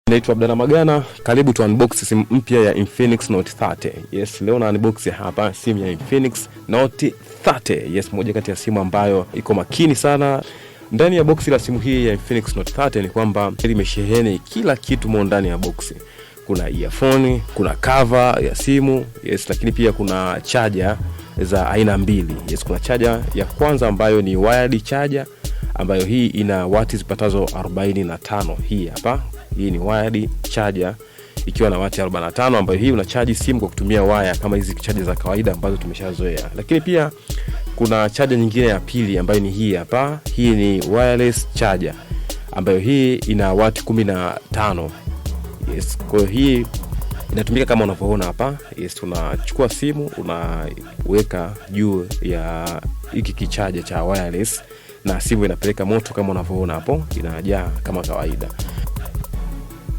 Naitwa Abdalla Magana, karibu tu unbox simu mpya ya Infinix Note 30. Yes, leo na unbox hapa simu ya Infinix Note 30. Yes, moja kati ya simu ambayo iko makini sana. Ndani ya box la simu hii ya Infinix Note 30 ni kwamba imesheheni kila kitu mo ndani ya box. Kuna earphone, kuna cover ya simu, yes, lakini pia kuna charger za aina mbili. Yes, kuna charger ya kwanza ambayo ni wired charger ambayo hii ina wati zipatazo 45. Hii hapa, hii ni wired charger ikiwa na wati 45 ambayo hii unachaji simu kwa kutumia waya kama hizi charger za kawaida ambazo tumeshazoea. Lakini pia kuna charger nyingine ya pili ambayo ni hii hapa. Hii ni wireless charger ambayo hii ina wati 15. Yes, kwa hii inatumika kama unavyoona hapa. Yes, tunachukua simu unaweka juu ya hiki kichaja cha wireless na simu inapeleka moto kama unavyoona hapo, inajaa kama kawaida.